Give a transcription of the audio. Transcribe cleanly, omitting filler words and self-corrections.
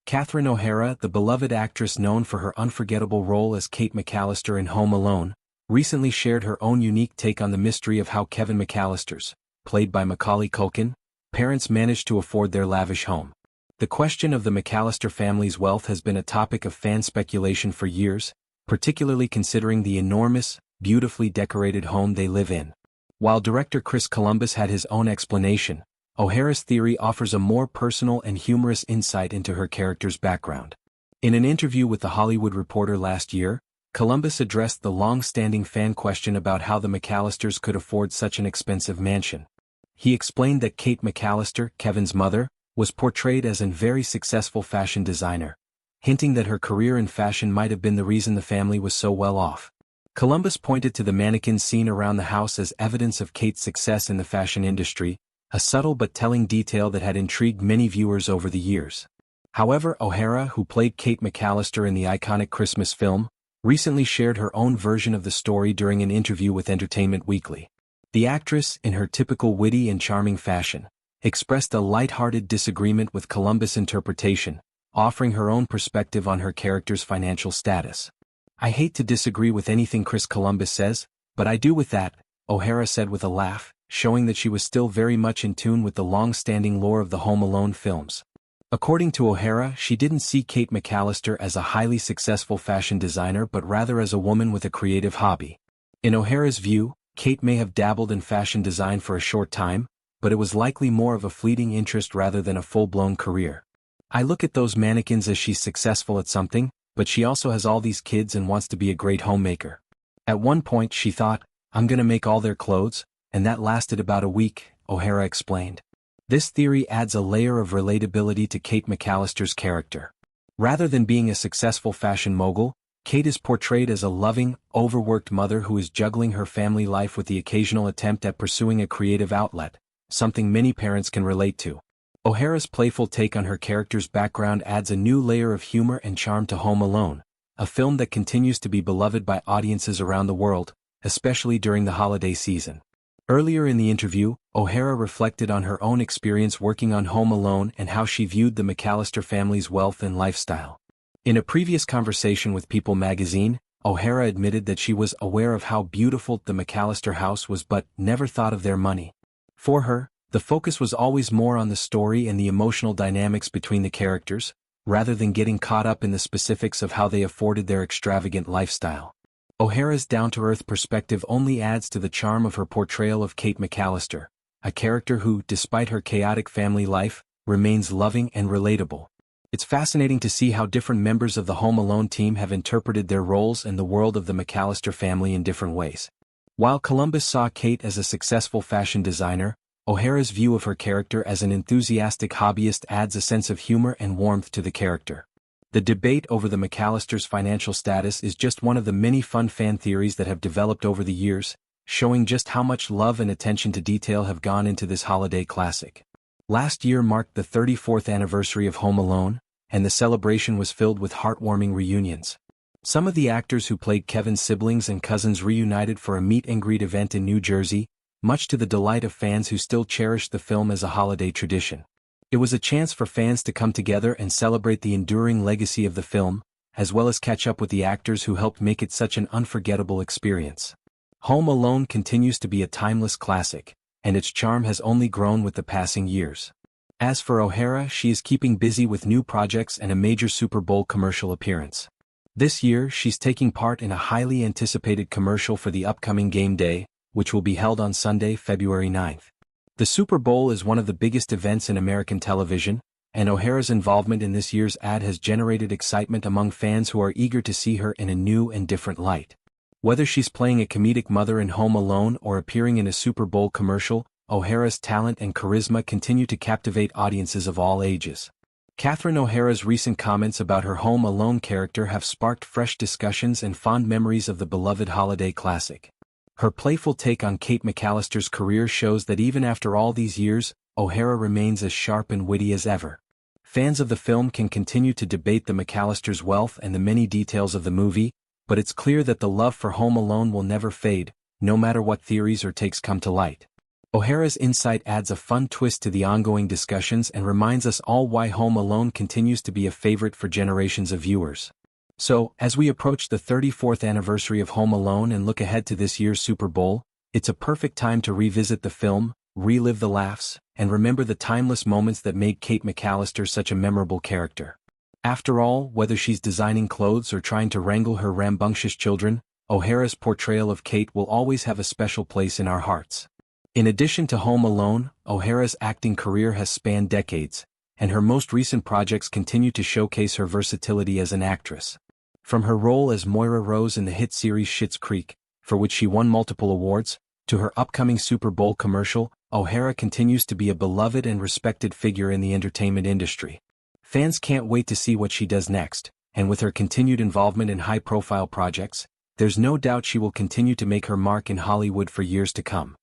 Catherine O'Hara, the beloved actress known for her unforgettable role as Kate McCallister in Home Alone, recently shared her own unique take on the mystery of how Kevin McCallister's, played by Macaulay Culkin, parents managed to afford their lavish home. The question of the McCallister family's wealth has been a topic of fan speculation for years, particularly considering the enormous, beautifully decorated home they live in. While director Chris Columbus had his own explanation, O'Hara's theory offers a more personal and humorous insight into her character's background. In an interview with The Hollywood Reporter last year, Columbus addressed the long-standing fan question about how the McCallisters could afford such an expensive mansion. He explained that Kate McCallister, Kevin's mother, was portrayed as a very successful fashion designer, hinting that her career in fashion might have been the reason the family was so well off. Columbus pointed to the mannequins seen around the house as evidence of Kate's success in the fashion industry, a subtle but telling detail that had intrigued many viewers over the years. However, O'Hara, who played Kate McCallister in the iconic Christmas film, recently shared her own version of the story during an interview with Entertainment Weekly. The actress, in her typical witty and charming fashion, expressed a light-hearted disagreement with Columbus' interpretation, offering her own perspective on her character's financial status. "I hate to disagree with anything Chris Columbus says, but I do with that," O'Hara said with a laugh, showing that she was still very much in tune with the long-standing lore of the Home Alone films. According to O'Hara, she didn't see Kate McCallister as a highly successful fashion designer but rather as a woman with a creative hobby. In O'Hara's view, Kate may have dabbled in fashion design for a short time, but it was likely more of a fleeting interest rather than a full-blown career. "I look at those mannequins as she's successful at something, but she also has all these kids and wants to be a great homemaker. At one point she thought, I'm gonna make all their clothes, and that lasted about a week," O'Hara explained. This theory adds a layer of relatability to Kate McCallister's character. Rather than being a successful fashion mogul, Kate is portrayed as a loving, overworked mother who is juggling her family life with the occasional attempt at pursuing a creative outlet, something many parents can relate to. O'Hara's playful take on her character's background adds a new layer of humor and charm to Home Alone, a film that continues to be beloved by audiences around the world, especially during the holiday season. Earlier in the interview, O'Hara reflected on her own experience working on Home Alone and how she viewed the McCallister family's wealth and lifestyle. In a previous conversation with People magazine, O'Hara admitted that she was aware of how beautiful the McCallister house was but never thought of their money. For her, the focus was always more on the story and the emotional dynamics between the characters, rather than getting caught up in the specifics of how they afforded their extravagant lifestyle. O'Hara's down-to-earth perspective only adds to the charm of her portrayal of Kate McCallister, a character who, despite her chaotic family life, remains loving and relatable. It's fascinating to see how different members of the Home Alone team have interpreted their roles in the world of the McCallister family in different ways. While Columbus saw Kate as a successful fashion designer, O'Hara's view of her character as an enthusiastic hobbyist adds a sense of humor and warmth to the character. The debate over the McCallisters' financial status is just one of the many fun fan theories that have developed over the years, showing just how much love and attention to detail have gone into this holiday classic. Last year marked the 34th anniversary of Home Alone, and the celebration was filled with heartwarming reunions. Some of the actors who played Kevin's siblings and cousins reunited for a meet-and-greet event in New Jersey, much to the delight of fans who still cherish the film as a holiday tradition. It was a chance for fans to come together and celebrate the enduring legacy of the film, as well as catch up with the actors who helped make it such an unforgettable experience. Home Alone continues to be a timeless classic, and its charm has only grown with the passing years. As for O'Hara, she is keeping busy with new projects and a major Super Bowl commercial appearance. This year, she's taking part in a highly anticipated commercial for the upcoming game day, which will be held on Sunday, February 9th. The Super Bowl is one of the biggest events in American television, and O'Hara's involvement in this year's ad has generated excitement among fans who are eager to see her in a new and different light. Whether she's playing a comedic mother in Home Alone or appearing in a Super Bowl commercial, O'Hara's talent and charisma continue to captivate audiences of all ages. Catherine O'Hara's recent comments about her Home Alone character have sparked fresh discussions and fond memories of the beloved holiday classic. Her playful take on Kate McCallister's career shows that even after all these years, O'Hara remains as sharp and witty as ever. Fans of the film can continue to debate the McCallisters' wealth and the many details of the movie, but it's clear that the love for Home Alone will never fade, no matter what theories or takes come to light. O'Hara's insight adds a fun twist to the ongoing discussions and reminds us all why Home Alone continues to be a favorite for generations of viewers. So, as we approach the 34th anniversary of Home Alone and look ahead to this year's Super Bowl, it's a perfect time to revisit the film, relive the laughs, and remember the timeless moments that made Kate McCallister such a memorable character. After all, whether she's designing clothes or trying to wrangle her rambunctious children, O'Hara's portrayal of Kate will always have a special place in our hearts. In addition to Home Alone, O'Hara's acting career has spanned decades, and her most recent projects continue to showcase her versatility as an actress. From her role as Moira Rose in the hit series Schitt's Creek, for which she won multiple awards, to her upcoming Super Bowl commercial, O'Hara continues to be a beloved and respected figure in the entertainment industry. Fans can't wait to see what she does next, and with her continued involvement in high-profile projects, there's no doubt she will continue to make her mark in Hollywood for years to come.